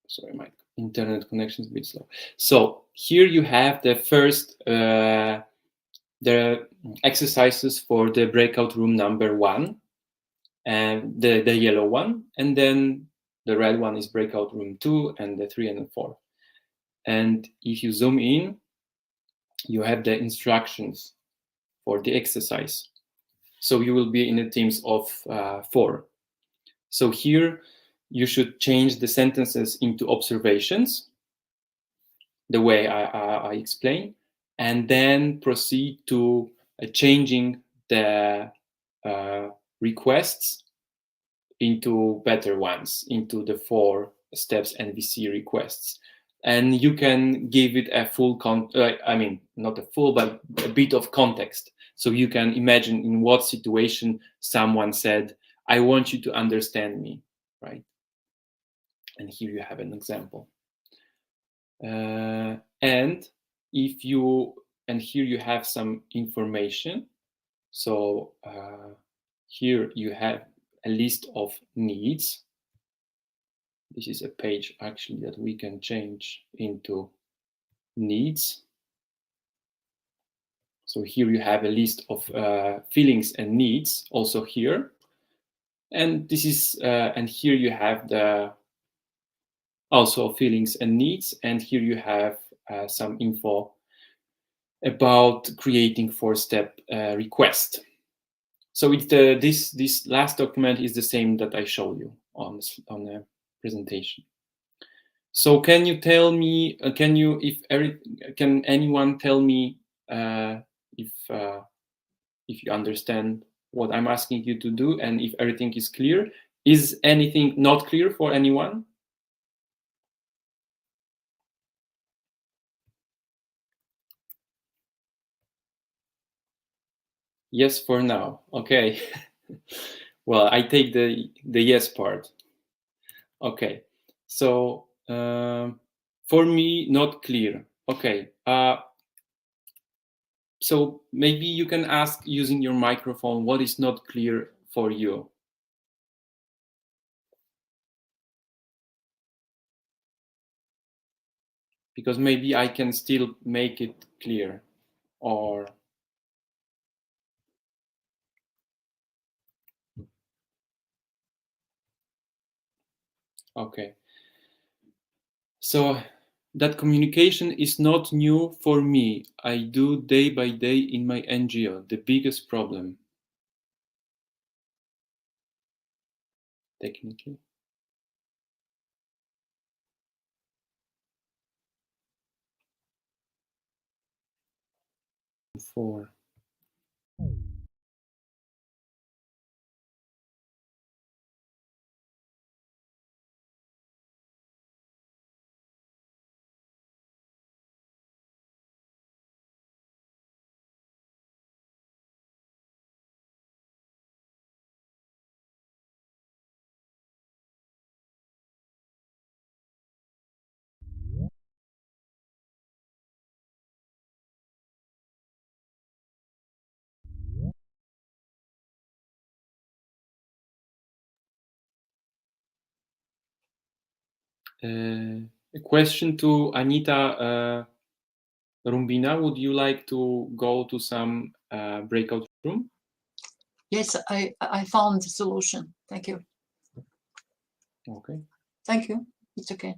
sorry, my internet connection is a bit slow. So here you have the first the exercises for the breakout room number 1, and the yellow one, and then the red one is breakout room 2, and the 3 and the 4. And if you zoom in, you have the instructions for the exercise. So you will be in the teams of 4. So here you should change the sentences into observations, the way I explained, and then proceed to changing the requests into better ones, into the 4 steps NVC requests. And you can give it a full, I mean, not a full, but a bit of context. So you can imagine in what situation someone said, I want you to understand me, right? And here you have an example. And here you have some information. So here you have a list of needs. This is a page actually that we can change into needs. So here you have a list of feelings and needs also here. And this is and here you have the also feelings and needs, and here you have some info about creating 4-step request. So it's this last document is the same that I showed you on the presentation. So can you tell me? Can anyone tell me if you understand what I'm asking you to do, and if everything is clear? Is anything not clear for anyone? Yes, for now. Okay. Well, I take the yes part. Okay. So for me, not clear. Okay. So maybe you can ask using your microphone what is not clear for you. because maybe I can still make it clear, or okay. So that communication is not new for me. I do day by day in my NGO. The biggest problem, technically. For a question to Anita Rumbina. Would you like to go to some breakout room? Yes, I found the solution. Thank you. Okay. Thank you. It's okay.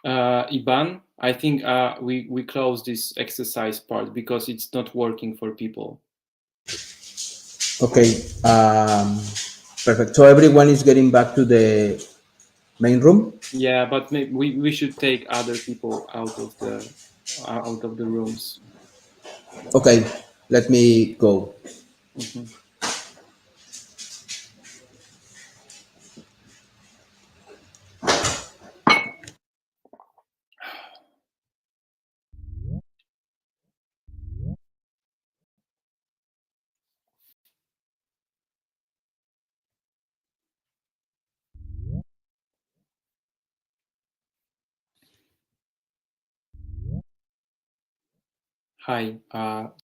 Iban, I think we close this exercise part because it's not working for people. Okay, perfect. So everyone is getting back to the main room? Yeah, but maybe we should take other people out of the rooms. Okay, let me go. Mhm. Hi.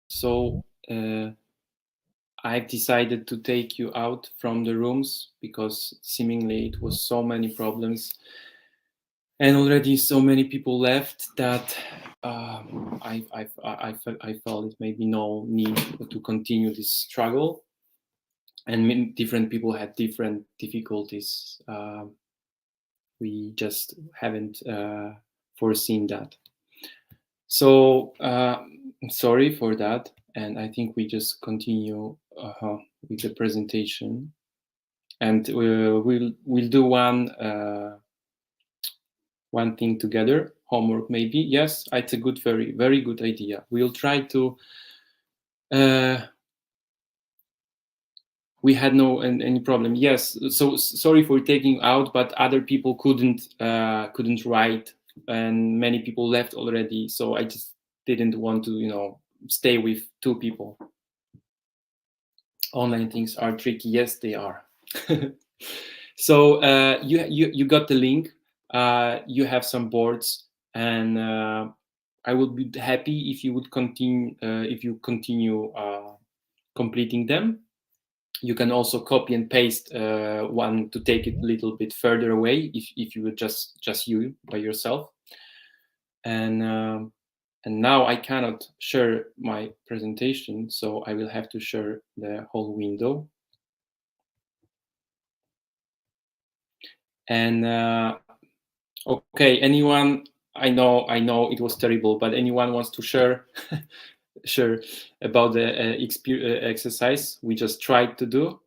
So I've decided to take you out from the rooms because seemingly it was so many problems and already so many people left that I felt it maybe no need to continue this struggle, and different people had different difficulties. We just haven't foreseen that. So sorry for that, and I think we just continue with the presentation, and we'll do one thing together, homework maybe. Yes, it's a good, very good idea. We'll try to. We had no any problem. Yes, so sorry for taking out, but other people couldn't write, and many people left already. So I just didn't want to stay with two people. Online things are tricky. Yes, they are. So you got the link. You have some boards, and I would be happy if you would continue completing them. You can also copy and paste one to take it a little bit further away if you would just you by yourself. And now I cannot share my presentation, so I will have to share the whole window. And okay, anyone? I know it was terrible, but anyone wants to share share about the exercise we just tried to do?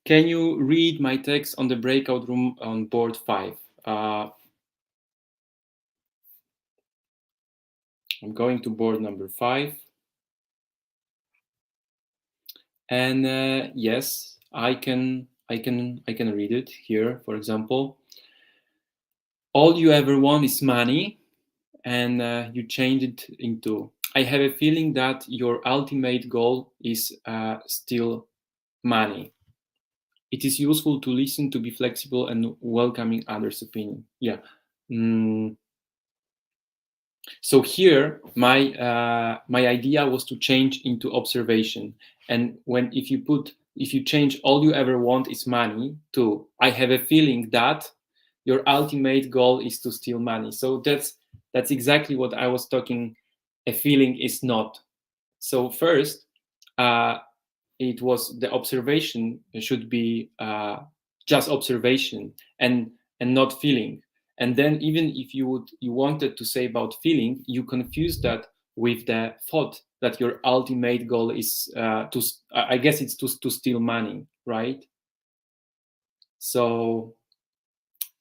Can you read my text on the breakout room on board 5? I'm going to board number 5. And yes, I can read it here. For example, all you ever want is money, and you change it into, I have a feeling that your ultimate goal is still money. It is useful to listen, to be flexible, and welcoming others' opinion. Yeah. So here, my idea was to change into observation. And if you change all you ever want is money to, I have a feeling that your ultimate goal is to steal money. So that's exactly what I was talking. A feeling is not. So first, it was the observation should be just observation and not feeling. And then even if you wanted to say about feeling, you confuse that with the thought that your ultimate goal is I guess it's to steal money, right? So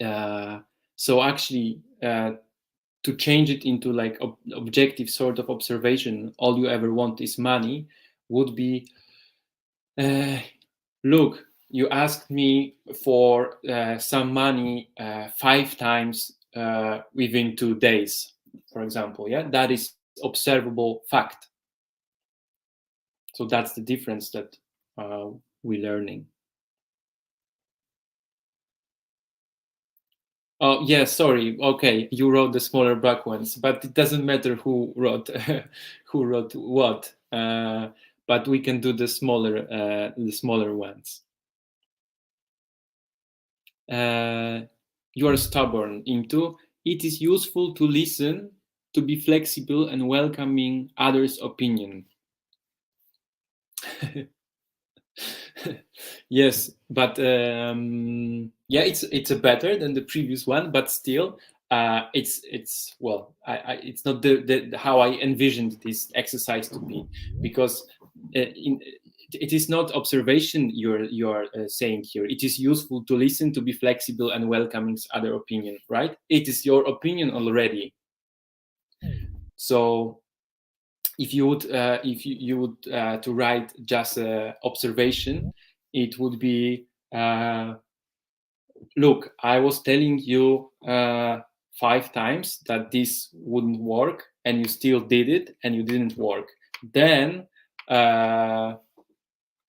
actually to change it into like objective sort of observation, all you ever want is money, would be look, you asked me for some money 5 times within 2 days, for example. Yeah, that is observable fact. So that's the difference that we're learning. Oh yeah, sorry. Okay, you wrote the smaller black ones, but it doesn't matter who wrote what. But we can do the smaller ones. You are stubborn. Into, it is useful to listen, to be flexible, and welcoming others' opinion. Yes, but yeah, it's a better than the previous one, but still, it's well, it's not the how I envisioned this exercise to be, because it is not observation you are saying here. It is useful to listen, to be flexible and welcoming other opinion, right? It is your opinion already. So if you would to write just observation, it would be look, I was telling you 5 times that this wouldn't work, and you still did it, and you didn't work. Then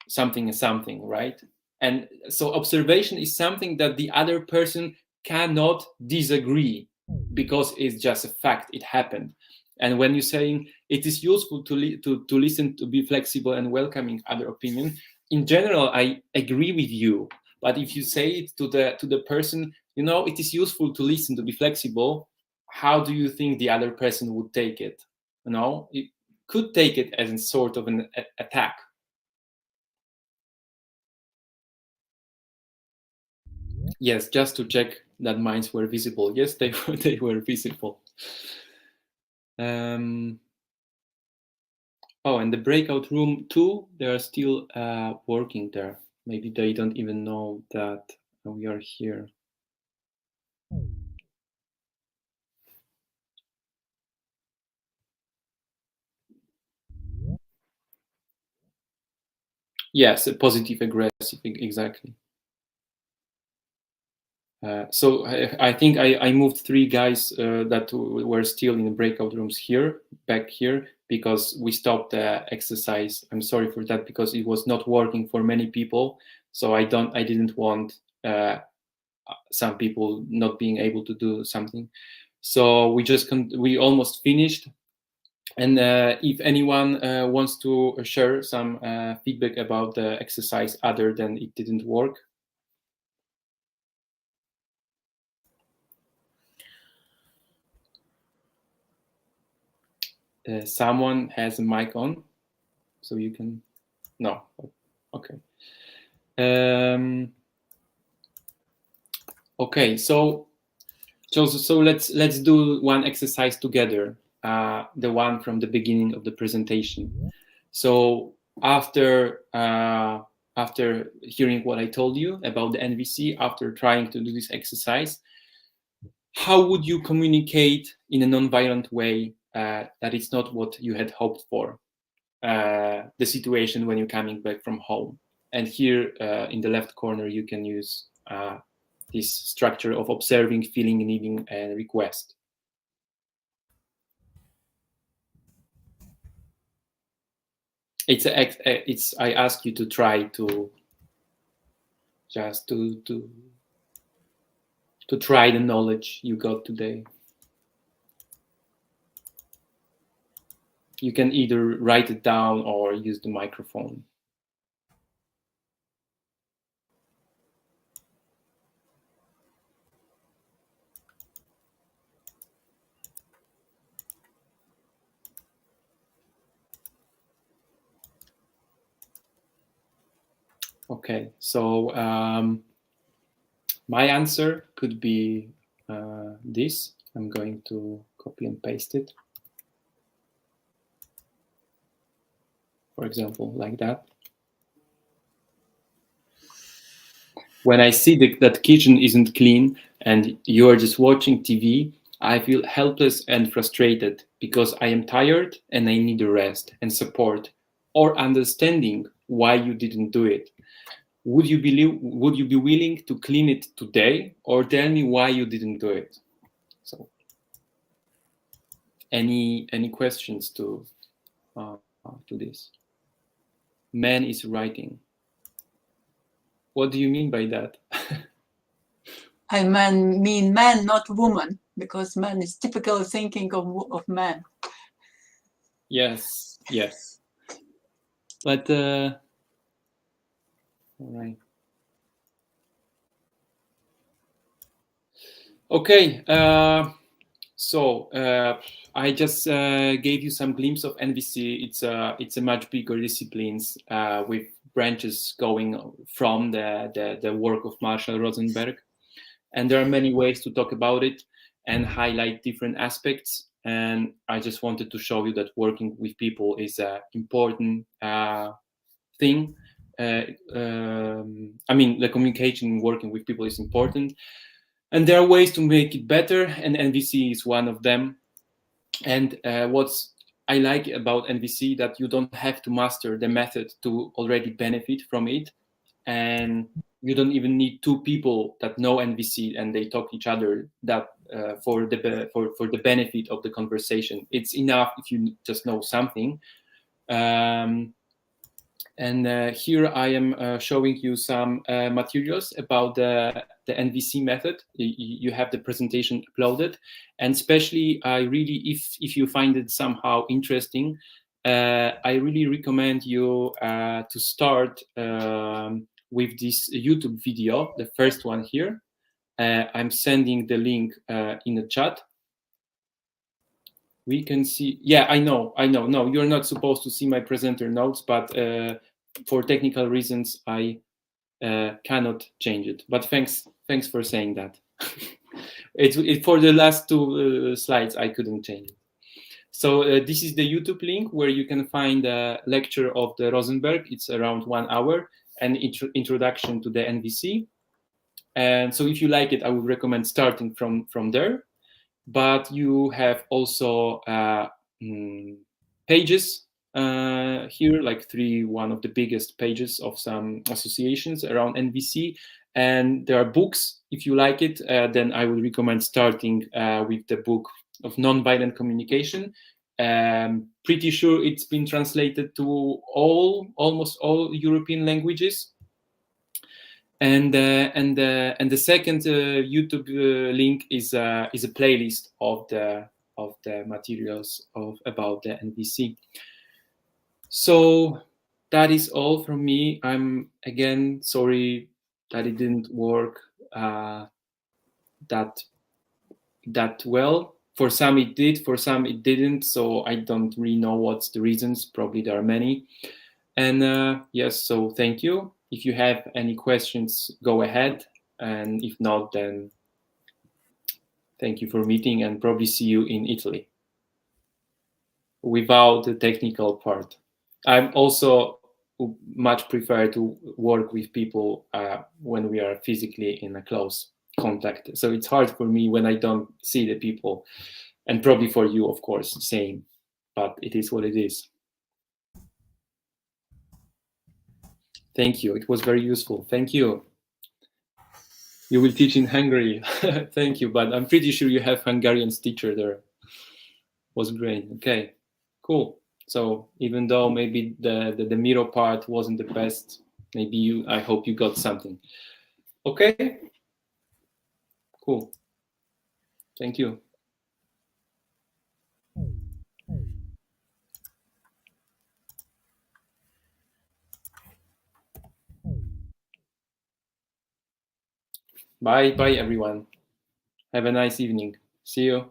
something is something, right? And so observation is something that the other person cannot disagree, because it's just a fact, it happened. And when you're saying it is useful to listen, to be flexible and welcoming other opinion, in general, I agree with you. But if you say it to the person, it is useful to listen, to be flexible, how do you think the other person would take it? It could take it as a sort of an attack. Yes, just to check that minds were visible. Yes, they were visible. Oh, and the breakout room 2, they are still working there. Maybe they don't even know that we are here. Yes, a positive aggressive, exactly. So I think I moved 3 guys that were still in the breakout rooms back here, because we stopped the exercise. I'm sorry for that, because it was not working for many people. So I didn't want some people not being able to do something. So we almost finished. And if anyone wants to share some feedback about the exercise other than it didn't work. Someone has a mic on, so you can. No, okay. Okay, so let's do one exercise together. The one from the beginning of the presentation. So after hearing what I told you about the NVC, after trying to do this exercise, how would you communicate in a non-violent way that it's not what you had hoped for? The situation when you're coming back from home. And here in the left corner, you can use this structure of observing, feeling, needing, and request. I ask you to try to just to try the knowledge you got today. You can either write it down or use the microphone. Okay, so my answer could be this. I'm going to copy and paste it. For example, like that. When I see that kitchen isn't clean and you're just watching TV, I feel helpless and frustrated because I am tired and I need a rest and support or understanding why you didn't do it. Would you be willing to clean it today, or tell me why you didn't do it? So, any questions to this? Man is writing. What do you mean by that? I mean man, not woman, because man is typically thinking of man. Yes, but all right. Okay, so I just gave you some glimpse of NVC. It's a much bigger disciplines with branches going from the work of Marshall Rosenberg, and there are many ways to talk about it and highlight different aspects. And I just wanted to show you that working with people is an important thing. I mean, the communication working with people is important, and there are ways to make it better, and NVC is one of them. And what's I like about NVC that you don't have to master the method to already benefit from it, and you don't even need two people that know NVC and they talk each other that for the benefit of the conversation. It's enough if you just know something. And here I am showing you some materials about the NVC method. You have the presentation uploaded, and especially I really, if you find it somehow interesting, I really recommend you to start with this YouTube video, the first one here. I'm sending the link in the chat. We can see, yeah, I know. No, you're not supposed to see my presenter notes, but for technical reasons, I cannot change it. But thanks for saying that. For the last two slides, I couldn't change it. So this is the YouTube link where you can find a lecture of the Rosenberg. It's around 1 hour, an introduction to the NVC. And so if you like it, I would recommend starting from there. But you have also pages here, like one of the biggest pages of some associations around NVC. And there are books. If you like it, then I would recommend starting with the book of Nonviolent Communication. Pretty sure it's been translated to almost all European languages. And the second YouTube link is a playlist of the materials about the NVC. So that is all from me. I'm again sorry that it didn't work that well. For some it did, for some it didn't. So I don't really know what's the reasons. Probably there are many. And yes, so thank you. If you have any questions, go ahead. And if not, then thank you for meeting, and probably see you in Italy without the technical part. I'm also much prefer to work with people when we are physically in a close contact. So it's hard for me when I don't see the people, and probably for you, of course, same, but it is what it is. Thank you. It was very useful. Thank you. You will teach in Hungary. Thank you. But I'm pretty sure you have Hungarian teacher there. Was great. Okay, cool. So even though maybe the Miro part wasn't the best, maybe I hope you got something. Okay. Cool. Thank you. Bye, everyone. Have a nice evening. See you.